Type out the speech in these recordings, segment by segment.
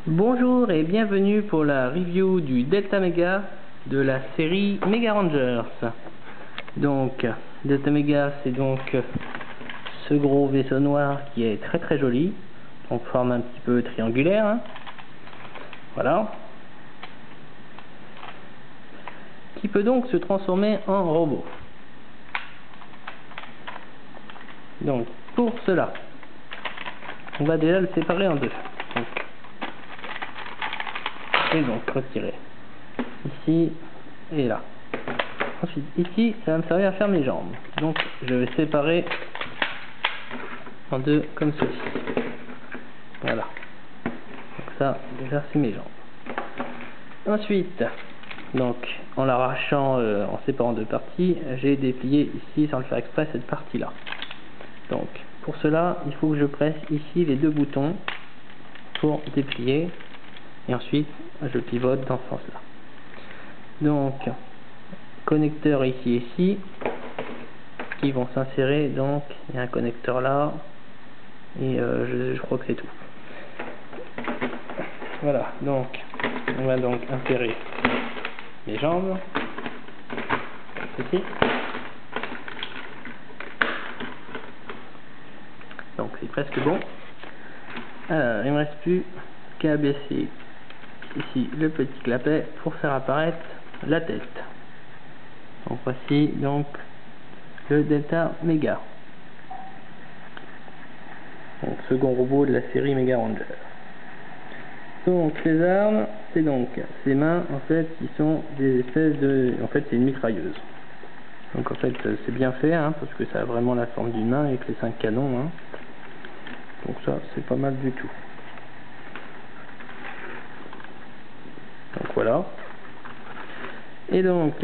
Bonjour et bienvenue pour la review du Delta Mega de la série Mega Rangers. Donc, Delta Mega, c'est donc ce gros vaisseau noir qui est très joli, en forme un petit peu triangulaire, hein. Voilà. Qui peut donc se transformer en robot. Donc, pour cela, on va déjà le séparer en deux. Et donc retirer ici et là. Ensuite ici, ça va me servir à faire mes jambes. Donc je vais séparer en deux comme ceci. Voilà. Donc ça, déjà c'est mes jambes. Ensuite, donc en l'arrachant, en séparant en deux parties, j'ai déplié ici sans le faire exprès cette partie là. Donc pour cela, il faut que je presse ici les deux boutons pour déplier. Et ensuite, je pivote dans ce sens-là. Donc, connecteur ici et ici, qui vont s'insérer. Donc, il y a un connecteur là, et je crois que c'est tout. Voilà, donc, on va donc insérer les jambes, comme ceci. Donc, c'est presque bon. Alors, il ne me reste plus qu'à baisser ici le petit clapet pour faire apparaître la tête. Donc voici donc le Delta Mega, donc second robot de la série Mega Rangers. Donc les armes, c'est donc ces mains en fait qui sont des espèces de, en fait c'est une mitrailleuse. Donc en fait c'est bien fait, hein, parce que ça a vraiment la forme d'une main avec les 5 canons, hein. Donc ça c'est pas mal du tout. Donc voilà. Et donc,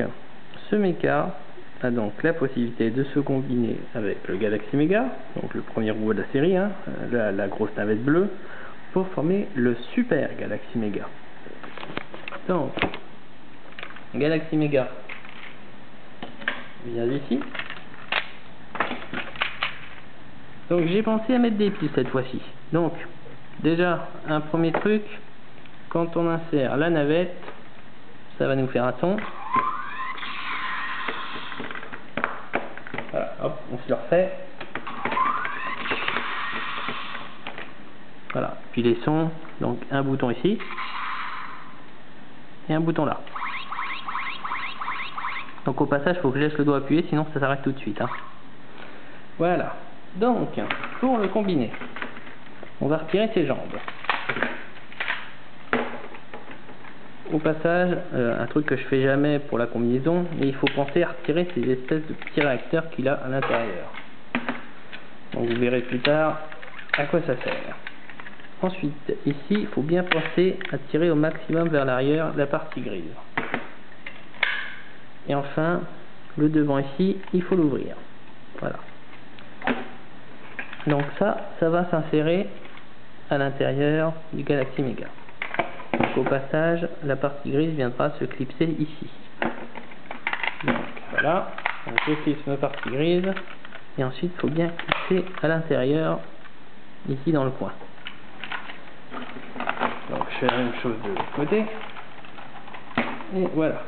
ce mecha a donc la possibilité de se combiner avec le Galaxy Mega, donc le premier robot de la série, hein, la grosse navette bleue, pour former le Super Galaxy Mega. Donc, Galaxy Mega vient d'ici. Donc j'ai pensé à mettre des piles cette fois-ci. Donc, déjà, un premier truc. Quand on insère la navette, ça va nous faire un son. Voilà, hop, on se le refait. Voilà, puis les sons, donc un bouton ici, et un bouton là. Donc au passage, il faut que je laisse le doigt appuyé, sinon ça s'arrête tout de suite, hein. Voilà, donc pour le combiner, on va retirer ses jambes. Au passage, un truc que je fais jamais pour la combinaison, mais il faut penser à retirer ces espèces de petits réacteurs qu'il a à l'intérieur. Donc vous verrez plus tard à quoi ça sert. Ensuite, ici, il faut bien penser à tirer au maximum vers l'arrière la partie grise. Et enfin, le devant ici, il faut l'ouvrir. Voilà. Donc ça va s'insérer à l'intérieur du Galaxy Mega. Donc au passage, la partie grise viendra se clipser ici. Donc voilà, donc je clipse ma partie grise, et ensuite il faut bien clipser à l'intérieur, ici dans le coin. Donc je fais la même chose de l'autre côté, et voilà.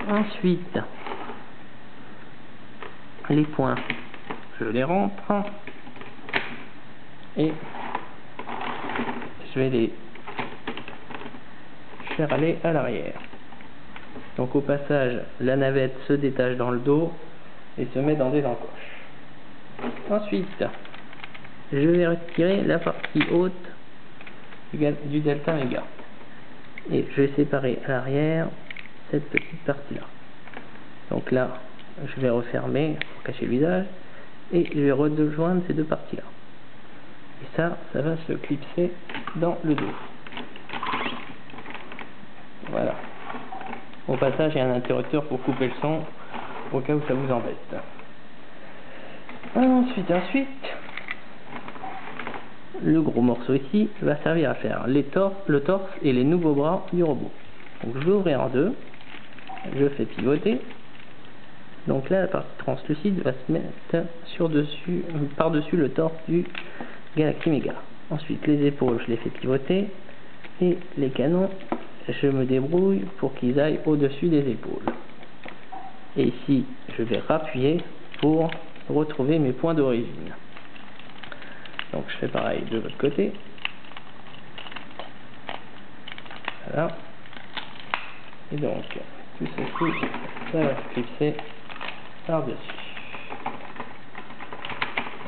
Ensuite, les points, je les rentre, et je vais les faire aller à l'arrière. Donc au passage, la navette se détache dans le dos et se met dans des encoches. Ensuite, je vais retirer la partie haute du Delta Mega et je vais séparer à l'arrière cette petite partie là. Donc là, je vais refermer pour cacher le visage et je vais rejoindre ces deux parties là. Et ça va se clipser dans le dos. Voilà. Au passage, il y a un interrupteur pour couper le son, au cas où ça vous embête. Ensuite, le gros morceau ici va servir à faire le torse et les nouveaux bras du robot. Donc je vais ouvrir en deux, je fais pivoter. Donc là, la partie translucide va se mettre par-dessus le torse du Galaxy Mega. Ensuite les épaules je les fais pivoter et les canons je me débrouille pour qu'ils aillent au-dessus des épaules. Et ici je vais rappuyer pour retrouver mes points d'origine. Donc je fais pareil de l'autre côté. Voilà. Et donc tout ceci ça va se clipser par-dessus.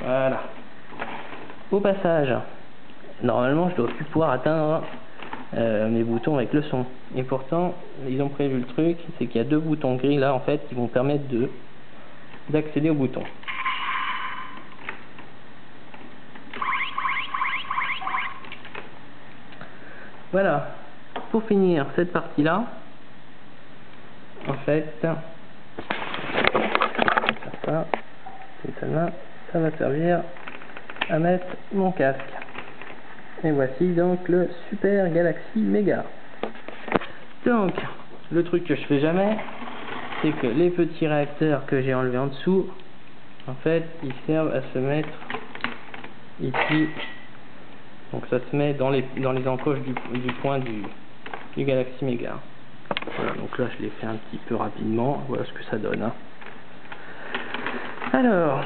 Voilà. Au passage, normalement je dois plus pouvoir atteindre mes boutons avec le son. Et pourtant, ils ont prévu le truc, c'est qu'il y a deux boutons gris là en fait qui vont permettre d'accéder au bouton. Voilà. Pour finir cette partie là, en fait, ça va servir à mettre mon casque. Et voici donc le Super Galaxy Mega. Donc, le truc que je fais jamais, c'est que les petits réacteurs que j'ai enlevés en dessous, en fait, ils servent à se mettre ici. Donc ça se met dans les encoches du point du Galaxy Mega. Voilà, donc là je l'ai fait un petit peu rapidement. Voilà ce que ça donne. Hein. Alors,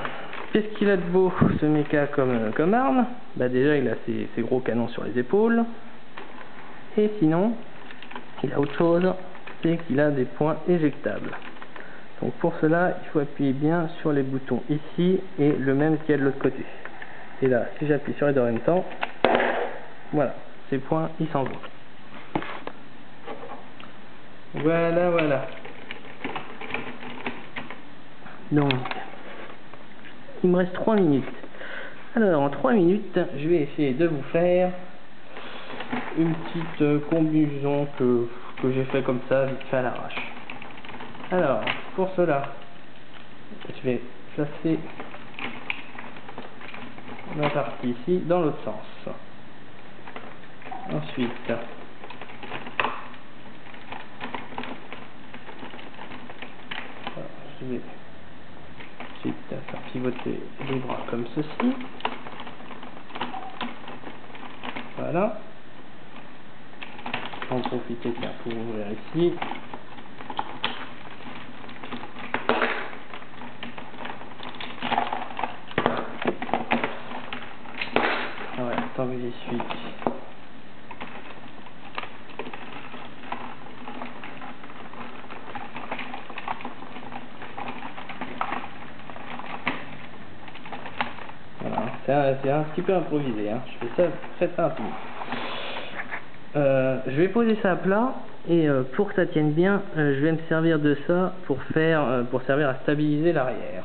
qu'est-ce qu'il a de beau ce mecha comme arme? Bah déjà il a ses gros canons sur les épaules. Et sinon, il a autre chose, c'est qu'il a des points éjectables. Donc pour cela, il faut appuyer bien sur les boutons ici et le même qu'il y a de l'autre côté. Et là, si j'appuie sur les deux en même temps, voilà, ces points ils s'en vont. Voilà, voilà. Donc, il me reste 3 minutes. Alors, en 3 minutes, je vais essayer de vous faire une petite combinaison que j'ai fait comme ça, vite fait à l'arrache. Alors, pour cela, je vais placer la partie ici dans l'autre sens. Ensuite, je vais ensuite faire pivoter les bras comme ceci. Voilà. En profiter pour ouvrir ici. Voilà, tant que j'y suis. Voilà, c'est un petit peu improvisé, hein. Je fais ça très rapidement. Je vais poser ça à plat et pour que ça tienne bien, je vais me servir de ça pour servir à stabiliser l'arrière.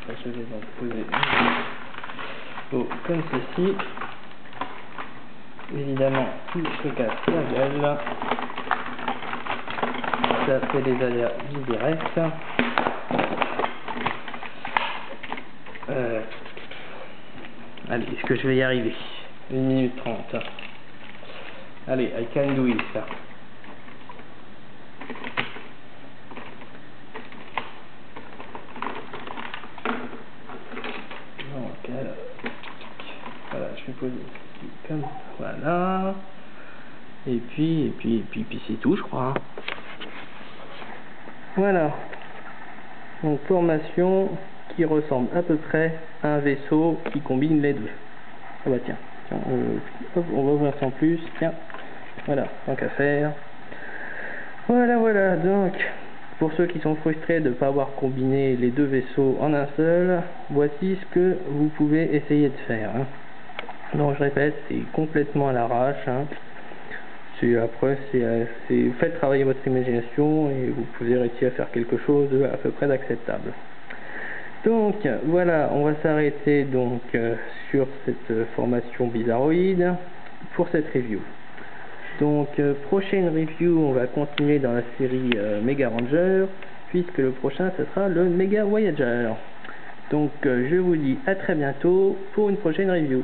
Je vais donc poser comme ceci. Évidemment, tout se casse la gueule. Ça fait des aléas du direct. Allez, est-ce que je vais y arriver? 1 minute 30. Allez, I can do it. Donc, voilà, je vais poser comme voilà. Et puis c'est tout, je crois. Voilà. Donc, formation qui ressemble à peu près à un vaisseau qui combine les deux. Ah bah tiens, hop, on va ouvrir sans plus, tiens, voilà, tant qu'à faire. Voilà, donc, pour ceux qui sont frustrés de ne pas avoir combiné les deux vaisseaux en un seul, voici ce que vous pouvez essayer de faire. Hein. Donc je répète, c'est complètement à l'arrache. Hein. Après, faites travailler votre imagination et vous pouvez réussir à faire quelque chose de à peu près d'acceptable. Donc voilà, on va s'arrêter donc sur cette formation bizarroïde pour cette review. Donc prochaine review, on va continuer dans la série Mega Ranger, puisque le prochain ce sera le Mega Voyager. Donc je vous dis à très bientôt pour une prochaine review.